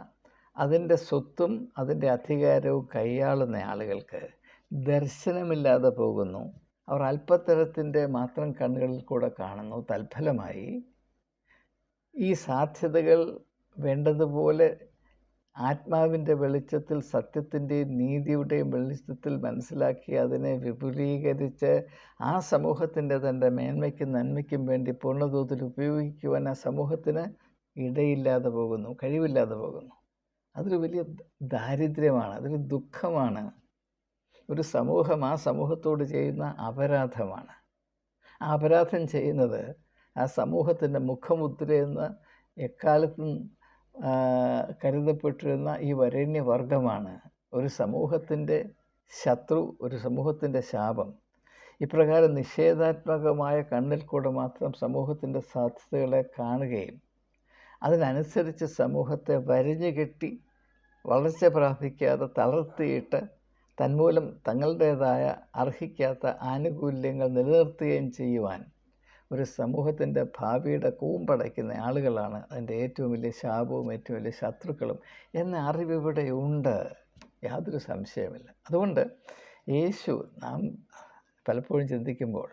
അതിൻ്റെ സ്വത്തും അതിൻ്റെ അധികാരവും കൈയാളുന്ന ആളുകൾക്ക് ദർശനമില്ലാതെ പോകുന്നു. അവർ അല്പത്തരത്തിൻ്റെ മാത്രം കണ്ണുകളിൽ കൂടെ കാണുന്നു. തൽഫലമായി ഈ സാധ്യതകൾ വേണ്ടതുപോലെ ആത്മാവിൻ്റെ വെളിച്ചത്തിൽ, സത്യത്തിൻ്റെയും നീതിയുടെയും വെളിച്ചത്തിൽ മനസ്സിലാക്കി അതിനെ വിപുലീകരിച്ച് ആ സമൂഹത്തിൻ്റെ തൻ്റെ മേന്മയ്ക്കും നന്മയ്ക്കും വേണ്ടി പൂർണ്ണതോതിൽ ഉപയോഗിക്കുവാൻ ആ സമൂഹത്തിന് ഇടയില്ലാതെ പോകുന്നു, കഴിവില്ലാതെ പോകുന്നു. അതൊരു വലിയ ദാരിദ്ര്യമാണ്, അതൊരു ദുഃഖമാണ്. ഒരു സമൂഹം ആ സമൂഹത്തോട് ചെയ്യുന്ന അപരാധമാണ്. ആ അപരാധം ചെയ്യുന്നത് ആ സമൂഹത്തിൻ്റെ മുഖമുദ്രയെന്ന് എക്കാലത്തും കരുതപ്പെട്ടിരുന്ന ഈ വരേണ്യവർഗമാണ്. ഒരു സമൂഹത്തിൻ്റെ ശത്രു, ഒരു സമൂഹത്തിൻ്റെ ശാപം. ഇപ്രകാരം നിഷേധാത്മകമായ കണ്ണിൽ കൂടെ മാത്രം സമൂഹത്തിൻ്റെ സാധ്യതകളെ കാണുകയും അതിനനുസരിച്ച് സമൂഹത്തെ വരിഞ്ഞുകെട്ടി വളർച്ച പ്രാപിക്കാതെ തളർത്തിയിട്ട് തന്മൂലം തങ്ങളുടേതായ അർഹിക്കാത്ത ആനുകൂല്യങ്ങൾ നിലനിർത്തുകയും ചെയ്യുവാൻ ഒരു സമൂഹത്തിൻ്റെ ഭാവിയുടെ കൂമ്പടയ്ക്കുന്ന ആളുകളാണ് അതിൻ്റെ ഏറ്റവും വലിയ ശാപവും ഏറ്റവും വലിയ ശത്രുക്കളും എന്ന അറിവിവിടെയുണ്ട്, യാതൊരു സംശയമില്ല. അതുകൊണ്ട് യേശു, നാം പലപ്പോഴും ചിന്തിക്കുമ്പോൾ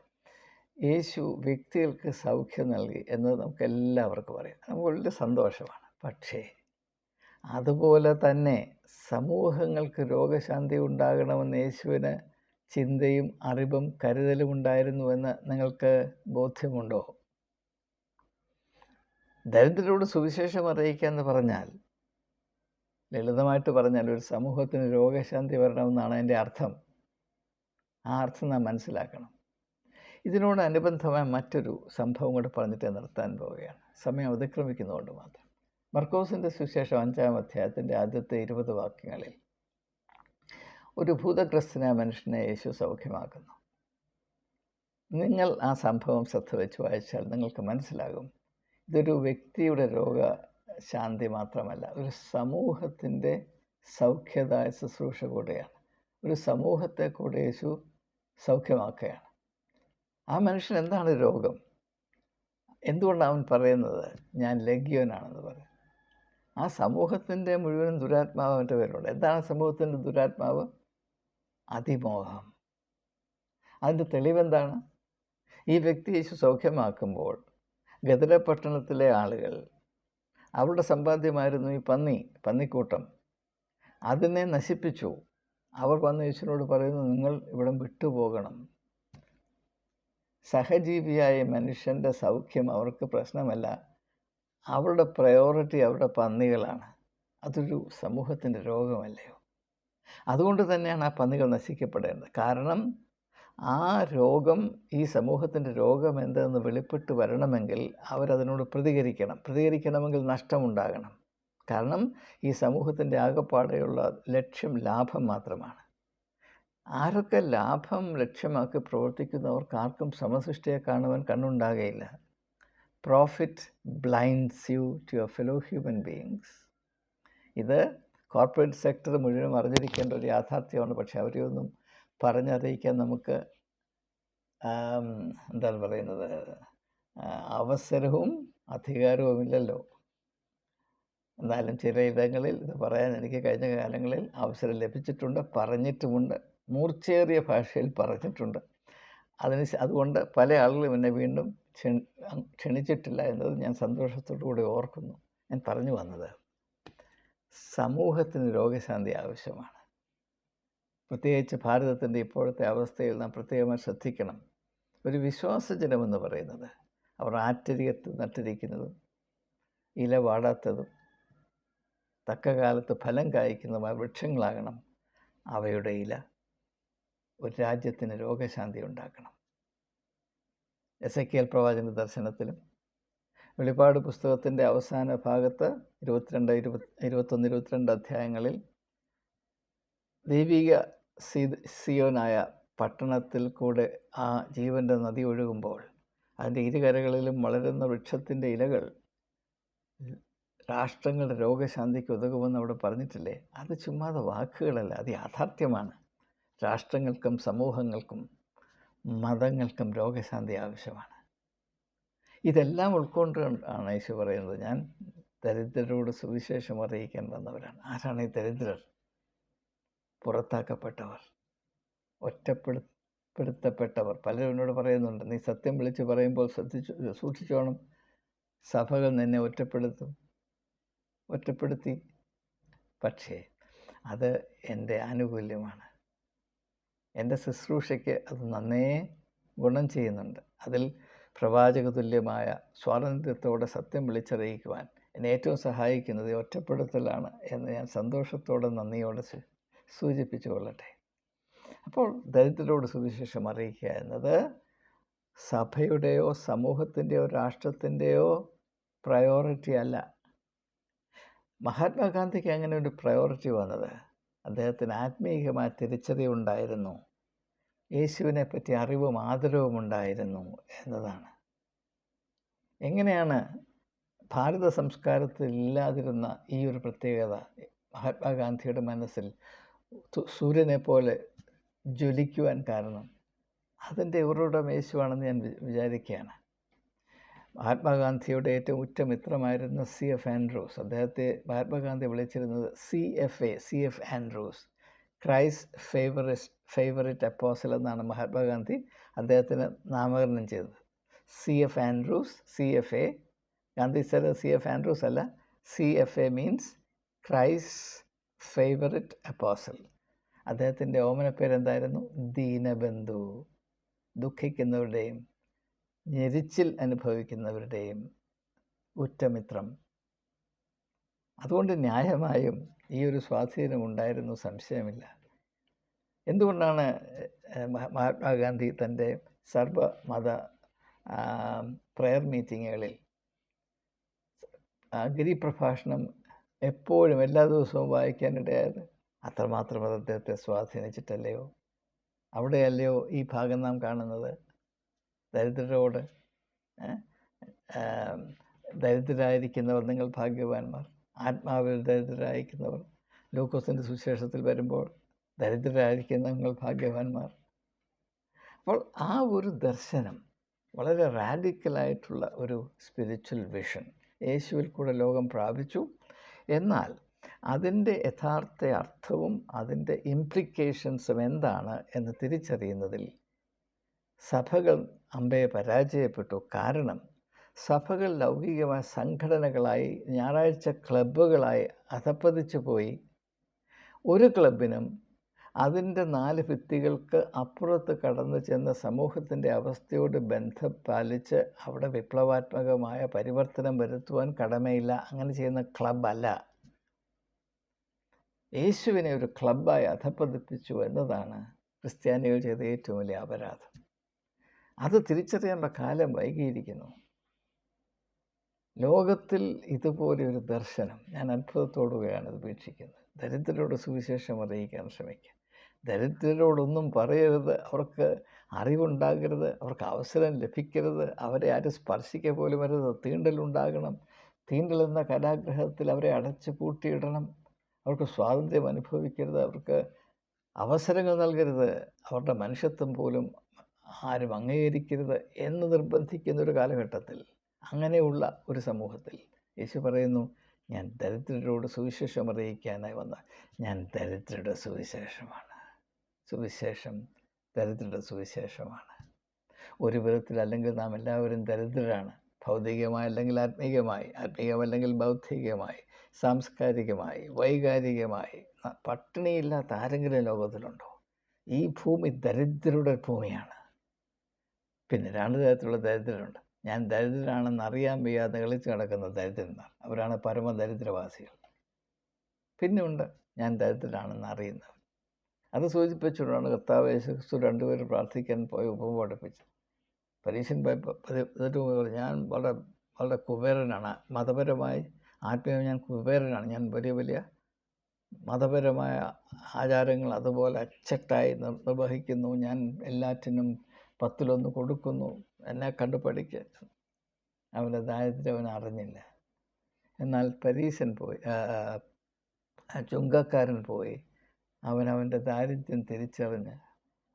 യേശു വ്യക്തികൾക്ക് സൗഖ്യം നൽകി എന്നത് നമുക്ക് എല്ലാവർക്കും അറിയാം, നമുക്ക് വലിയ സന്തോഷമാണ്. പക്ഷേ അതുപോലെ തന്നെ സമൂഹങ്ങൾക്ക് രോഗശാന്തി ഉണ്ടാകണമെന്ന് യേശുവിന് ചിന്തയും അറിവും കരുതലും ഉണ്ടായിരുന്നുവെന്ന് നിങ്ങൾക്ക് ബോധ്യമുണ്ടോ? ദരിദ്രരോട് സുവിശേഷം അറിയിക്കുക എന്ന് പറഞ്ഞാൽ, ലളിതമായിട്ട് പറഞ്ഞാൽ, ഒരു സമൂഹത്തിന് രോഗശാന്തി വരണമെന്നാണ് അതിൻ്റെ അർത്ഥം. ആ അർത്ഥം നാം മനസ്സിലാക്കണം. ഇതിനോട് അനുബന്ധമായ മറ്റൊരു സംഭവം കൂടെ പറഞ്ഞിട്ട് നിർത്താൻ പോവുകയാണ്, സമയം അതിക്രമിക്കുന്നതുകൊണ്ട് മാത്രം. മർക്കോസിൻ്റെ സുവിശേഷം 5-ാം അധ്യായത്തിൻ്റെ ആദ്യത്തെ 20 വാക്യങ്ങളിൽ ഒരു ഭൂതഗ്രസ്തനായ മനുഷ്യനെ യേശു സൗഖ്യമാക്കുന്നു. നിങ്ങൾ ആ സംഭവം ശ്രദ്ധ വെച്ച് വായിച്ചാൽ നിങ്ങൾക്ക് മനസ്സിലാകും, ഇതൊരു വ്യക്തിയുടെ രോഗശാന്തി മാത്രമല്ല, ഒരു സമൂഹത്തിൻ്റെ സൗഖ്യദായ ശുശ്രൂഷ കൂടെയാണ്. ഒരു സമൂഹത്തെ കൂടെ യേശു സൗഖ്യമാക്കുകയാണ്. ആ മനുഷ്യൻ എന്താണ് രോഗം? എന്തുകൊണ്ടാണ് അവൻ പറയുന്നത് ഞാൻ ലഗ്യോനാണെന്ന് പറയും? ആ സമൂഹത്തിൻ്റെ മുഴുവൻ ദുരാത്മാവ് അവൻ്റെ പേരുണ്ട്. എന്താണ് സമൂഹത്തിൻ്റെ ദുരാത്മാവ്? അതിമോഹം. അതിൻ്റെ തെളിവെന്താണ്? ഈ വ്യക്തി യേശു സൗഖ്യമാക്കുമ്പോൾ ഗദര പട്ടണത്തിലെ ആളുകൾ, അവരുടെ സമ്പാദ്യമായിരുന്നു ഈ പന്നിക്കൂട്ടം, അതിനെ നശിപ്പിച്ചു. അവർ വന്ന് യേശുവിനോട് പറയുന്നു, നിങ്ങൾ ഇവിടം വിട്ടുപോകണം. സഹജീവിയായ മനുഷ്യൻ്റെ സൗഖ്യം അവർക്ക് പ്രശ്നമല്ല, അവരുടെ പ്രയോറിറ്റി അവരുടെ പന്നികളാണ്. അതൊരു സമൂഹത്തിൻ്റെ രോഗമല്ലയോ? അതുകൊണ്ട് തന്നെയാണ് ആ പന്നികൾ നശിക്കപ്പെടേണ്ടത്. കാരണം ആ രോഗം, ഈ സമൂഹത്തിൻ്റെ രോഗം എന്തെന്ന് വെളിപ്പെട്ട് വരണമെങ്കിൽ അവരതിനോട് പ്രതികരിക്കണമെങ്കിൽ നഷ്ടമുണ്ടാകണം. കാരണം ഈ സമൂഹത്തിൻ്റെ ആകെപ്പാടെയുള്ള ലക്ഷ്യം ലാഭം മാത്രമാണ്. ആരൊക്കെ ലാഭം ലക്ഷ്യമാക്കി പ്രവർത്തിക്കുന്നവർക്ക് ആർക്കും സമസൃഷ്ടിയെ കാണുവാൻ കണ്ണുണ്ടാകുകയില്ല. Profit blinds you to your fellow human beings. ഇത് കോർപ്പറേറ്റ് സെക്ടർ മുഴുവൻ അറിഞ്ഞിരിക്കേണ്ട ഒരു യാഥാർത്ഥ്യമാണ്. പക്ഷെ അവരെയൊന്നും പറഞ്ഞറിയിക്കാൻ നമുക്ക് എന്താണ് പറയുന്നത്, അവസരവും അധികാരവും ഇല്ലല്ലോ. എന്നാലും ചില ഇടങ്ങളിൽ ഇത് പറയാൻ എനിക്ക് കഴിഞ്ഞ കാലങ്ങളിൽ അവസരം ലഭിച്ചിട്ടുണ്ട്, പറഞ്ഞിട്ടുമുണ്ട്, മൂർച്ചയേറിയ ഭാഷയിൽ പറഞ്ഞിട്ടുണ്ട്. അതുകൊണ്ട് പല ആളുകളും എന്നെ വീണ്ടും ക്ഷണിച്ചിട്ടില്ല എന്നത് ഞാൻ സന്തോഷത്തോടുകൂടി ഓർക്കുന്നു. ഞാൻ പറഞ്ഞു വന്നത്, സമൂഹത്തിന് രോഗശാന്തി ആവശ്യമാണ്. പ്രത്യേകിച്ച് ഭാരതത്തിൻ്റെ ഇപ്പോഴത്തെ അവസ്ഥയിൽ നാം പ്രത്യേകമായി ശ്രദ്ധിക്കണം. ഒരു വിശ്വാസജനമെന്ന് പറയുന്നത് അവർ ആറ്റരികത്ത് നട്ടിരിക്കുന്നതും ഇല വാടാത്തതും തക്ക കാലത്ത് ഫലം കായ്ക്കുന്നതുമായ വൃക്ഷങ്ങളാകണം. അവയുടെ ഇല ഒരു രാജ്യത്തിന് രോഗശാന്തി ഉണ്ടാക്കണം. എസെക്കിയേൽ പ്രവാചകന്റെ ദർശനത്തിലും വെളിപ്പാട് പുസ്തകത്തിൻ്റെ അവസാന ഭാഗത്ത് 21-22 അധ്യായങ്ങളിൽ ദൈവിക സിയോനായ പട്ടണത്തിൽ കൂടെ ആ ജീവൻ്റെ നദി ഒഴുകുമ്പോൾ അതിൻ്റെ ഇരുകരകളിലും വളരുന്ന വൃക്ഷത്തിൻ്റെ ഇലകൾ രാഷ്ട്രങ്ങളുടെ രോഗശാന്തിക്ക് ഉതകുമെന്ന് അവിടെ പറഞ്ഞിട്ടില്ലേ? അത് ചുമ്മാതെ വാക്കുകളല്ല, അത് യാഥാർത്ഥ്യമാണ്. രാഷ്ട്രങ്ങൾക്കും സമൂഹങ്ങൾക്കും മതങ്ങൾക്കും രോഗശാന്തി ആവശ്യമാണ്. ഇതെല്ലാം ഉൾക്കൊണ്ടാണ് യേശു പറയുന്നത്, ഞാൻ ദരിദ്രരോട് സുവിശേഷം അറിയിക്കാൻ വന്നവരാണ്. ആരാണ് ഈ ദരിദ്രർ? പുറത്താക്കപ്പെട്ടവർ, ഒറ്റപ്പെടുത്തപ്പെട്ടവർ. പലരും എന്നോട് പറയുന്നുണ്ട്, നീ സത്യം വിളിച്ച് പറയുമ്പോൾ സൂക്ഷിച്ചോണം, സഭകൾ നിന്നെ ഒറ്റപ്പെടുത്തി. പക്ഷേ അത് എൻ്റെ ആനുകൂല്യമാണ്. എൻ്റെ ശുശ്രൂഷയ്ക്ക് അത് നന്നേ ഗുണം ചെയ്യുന്നുണ്ട്. അതിൽ പ്രവാചക തുല്യമായ സ്വാതന്ത്ര്യത്തോടെ സത്യം വിളിച്ചറിയിക്കുവാൻ എന്നെ ഏറ്റവും സഹായിക്കുന്നത് ഒറ്റപ്പെടുത്തലാണ് എന്ന് ഞാൻ സന്തോഷത്തോടെ നന്ദിയോടെ സൂചിപ്പിച്ചു കൊള്ളട്ടെ. അപ്പോൾ ദരിദ്രരോട് സുവിശേഷം അറിയിക്കുക എന്നത് സഭയുടെയോ സമൂഹത്തിൻ്റെയോ രാഷ്ട്രത്തിൻ്റെയോ പ്രയോറിറ്റി അല്ല. മഹാത്മാഗാന്ധിക്ക് അങ്ങനെ ഒരു പ്രയോറിറ്റി വന്നത് അദ്ദേഹത്തിന് ആത്മീയമായ തിരിച്ചറിവുണ്ടായിരുന്നു, യേശുവിനെ പറ്റി അറിവും ആദരവും ഉണ്ടായിരുന്നു എന്നതാണ്. എങ്ങനെയാണ് ഭാരത സംസ്കാരത്തിൽ ഇല്ലാതിരുന്ന ഈ ഒരു പ്രത്യേകത മഹാത്മാഗാന്ധിയുടെ മനസ്സിൽ സൂര്യനെ പോലെ ജ്വലിക്കുവാൻ കാരണം? അതിൻ്റെ ഉറവിടം യേശുവാണെന്ന് ഞാൻ വിചാരിക്കുകയാണ്. മഹാത്മാഗാന്ധിയുടെ ഏറ്റവും ഉറ്റ മിത്രമായിരുന്ന CF ആൻഡ്രൂസ്, അദ്ദേഹത്തെ മഹാത്മാഗാന്ധി വിളിച്ചിരുന്നത് CF Andrews, Christ favourite apostle എന്നാണ് മഹാത്മാഗാന്ധി അദ്ദേഹത്തിന് നാമകരണം ചെയ്തത്. CF Andrews, CFA. Gandhi sir CF Andrews അല്ല, CFA means Christ favourite apostle. അദ്ദേഹത്തിൻ്റെ ഓമനപ്പേരെന്തായിരുന്നു? ദീനബന്ധു. ദുഃഖിക്കുന്നവരുടെയും ഞെരിച്ചിൽ അനുഭവിക്കുന്നവരുടെയും ഉറ്റമിത്രം. അതുകൊണ്ട് ന്യായമായും ഈ ഒരു സ്വാധീനം ഉണ്ടായിരുന്നു, സംശയമില്ല. എന്തുകൊണ്ടാണ് മഹാത്മാഗാന്ധി തൻ്റെ സർവമത പ്രയർ മീറ്റിങ്ങുകളിൽ ഗിരിപ്രഭാഷണം എപ്പോഴും എല്ലാ ദിവസവും വായിക്കാനിടയായത്? അത്രമാത്രം അത് അദ്ദേഹത്തെ സ്വാധീനിച്ചിട്ടല്ലയോ? അവിടെയല്ലയോ ഈ ഭാഗം നാം കാണുന്നത്? ദരിദ്രരോട്, ദരിദ്രരായിരിക്കുന്നവർ നിങ്ങൾ ഭാഗ്യവാന്മാർ, ആത്മാവിൽ ദരിദ്രരായിരിക്കുന്നവർ. ലൂക്കോസിൻ്റെ സുവിശേഷത്തിൽ വരുമ്പോൾ ദരിദ്രരായിരിക്കുന്ന നിങ്ങൾ ഭാഗ്യവാന്മാർ. അപ്പോൾ ആ ഒരു ദർശനം വളരെ റാഡിക്കലായിട്ടുള്ള ഒരു സ്പിരിച്വൽ വിഷൻ യേശുവിൽ കൂടെ ലോകം പ്രാപിച്ചു. എന്നാൽ അതിൻ്റെ യഥാർത്ഥ അർത്ഥവും അതിൻ്റെ ഇംപ്ലിക്കേഷൻസും എന്താണ് എന്ന് തിരിച്ചറിയുന്നതിൽ സഭകൾ അമ്പയെ പരാജയപ്പെട്ടു. കാരണം സഭകൾ ലൗകികമായ സംഘടനകളായി, ഞായറാഴ്ച ക്ലബ്ബുകളായി അധപ്പതിച്ചു പോയി. ഒരു ക്ലബിനും അതിൻ്റെ 4 ഭിത്തികൾക്ക് അപ്പുറത്ത് കടന്നു ചെന്ന് സമൂഹത്തിൻ്റെ അവസ്ഥയോട് ബന്ധം പാലിച്ച് അവിടെ വിപ്ലവാത്മകമായ പരിവർത്തനം വരുത്തുവാൻ കടമയില്ല. അങ്ങനെ ചെയ്യുന്ന ക്ലബ്ബല്ല. യേശുവിനെ ഒരു ക്ലബ്ബായി അധപ്പതിപ്പിച്ചു എന്നതാണ് ക്രിസ്ത്യാനികൾ ചെയ്ത ഏറ്റവും വലിയ അപരാധം. അത് തിരിച്ചറിയേണ്ട കാലം വൈകിയിരിക്കുന്നു. ലോകത്തിൽ ഇതുപോലെ ഒരു ദർശനം ഞാൻ അത്ഭുതത്തോടുകയാണ് ഇത് വീക്ഷിക്കുന്നത്. ദരിദ്രരോട് സുവിശേഷം അറിയിക്കാൻ ശ്രമിക്കുക. ദരിദ്രരോടൊന്നും പറയരുത്, അവർക്ക് അറിവുണ്ടാകരുത്, അവർക്ക് അവസരം ലഭിക്കരുത്, അവരെ ആരും സ്പർശിക്കുക പോലും വരുത്, തീണ്ടലുണ്ടാകണം. തീണ്ടൽ എന്ന കാരാഗ്രഹത്തിൽ അവരെ അടച്ചു പൂട്ടിയിടണം. അവർക്ക് സ്വാതന്ത്ര്യം അനുഭവിക്കരുത്, അവർക്ക് അവസരങ്ങൾ നൽകരുത്, അവരുടെ മനുഷ്യത്വം പോലും ആരും അംഗീകരിക്കരുത് എന്ന് നിർബന്ധിക്കുന്ന ഒരു കാലഘട്ടത്തിൽ, അങ്ങനെയുള്ള ഒരു സമൂഹത്തിൽ യേശു പറയുന്നു, ഞാൻ ദരിദ്രരോട് സുവിശേഷം അറിയിക്കാനായി വന്ന ഞാൻ ദരിദ്രരുടെ സുവിശേഷമാണ്. സുവിശേഷം ദരിദ്രരുടെ സുവിശേഷമാണ്. ഒരു വിധത്തിലല്ലെങ്കിൽ നാം എല്ലാവരും ദരിദ്രരാണ്. ഭൗതികമായി അല്ലെങ്കിൽ ആത്മീയമായി, ആത്മീയമല്ലെങ്കിൽ ബൗദ്ധികമായി, സാംസ്കാരികമായി, വൈകാരികമായി പട്ടിണിയില്ലാത്ത ആരെങ്കിലും ലോകത്തിലുണ്ടോ? ഈ ഭൂമി ദരിദ്രരുടെ ഭൂമിയാണ്. പിന്നെ രണ്ട് തരത്തിലുള്ള ദരിദ്രരുണ്ട്. ഞാൻ ദരിദ്രനാണെന്ന് അറിയാൻ വയ്യാതെ കളിച്ച് നടക്കുന്ന ദരിദ്രന്മാർ, അവരാണ് പരമദരിദ്രവാസികൾ. പിന്നെ ഉണ്ട് ഞാൻ ദരിദ്രനാണെന്ന് അറിയുന്നവർ. അത് സൂചിപ്പിച്ചുകൊണ്ടാണ് കർത്താവ് യേശു ക്രിസ്തു രണ്ടുപേരും പ്രാർത്ഥിക്കാൻ പോയി ഉപമ പഠിപ്പിച്ചത്. പരീശൻ എന്നിട്ട് ഞാൻ വളരെ വളരെ കുബേരനാണ്, മതപരമായി ആത്മീയമായി ഞാൻ കുബേരനാണ്, ഞാൻ വലിയ വലിയ മതപരമായ ആചാരങ്ങൾ അതുപോലെ അച്ചട്ടായി നിർവഹിക്കുന്നു, ഞാൻ എല്ലാറ്റിനും 10 കൊടുക്കുന്നു, എന്നെ കണ്ടു പഠിക്കുക. അവൻ്റെ ദാരിദ്ര്യം അവൻ അറിഞ്ഞില്ല. എന്നാൽ പരീശൻ പോയി, ചുങ്കക്കാരൻ പോയി, അവൻ്റെ ദാരിദ്ര്യം തിരിച്ചറിഞ്ഞ്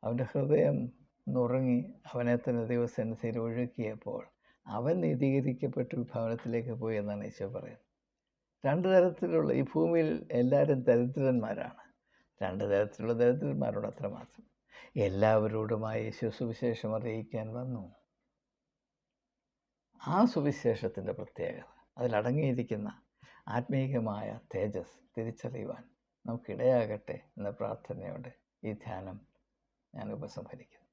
അവൻ്റെ ഹൃദയം നുറുങ്ങി അവനെ തന്നെ ദൈവസന്നിധിയിൽ ഒഴുക്കിയപ്പോൾ അവൻ നീതീകരിക്കപ്പെട്ടു ഭവനത്തിലേക്ക് പോയി എന്നാണ് ഈശോ പറയുന്നത്. രണ്ട് തരത്തിലുള്ള ഈ ഭൂമിയിൽ എല്ലാവരും ദരിദ്രന്മാരാണ്. രണ്ട് തരത്തിലുള്ള ദരിദ്രന്മാരോട് അത്രമാത്രം. എല്ലാവരോടുമായി യേശു സുവിശേഷം അറിയിക്കാൻ വന്നു. ആ സുവിശേഷത്തിൻ്റെ പ്രത്യേകത, അതിലടങ്ങിയിരിക്കുന്ന ആത്മീയമായ തേജസ് തിരിച്ചറിയുവാൻ നമുക്കിടയാകട്ടെ എന്ന പ്രാർത്ഥനയോടെ ഈ ധ്യാനം ഞാൻ ഉപസംഹരിക്കുന്നു.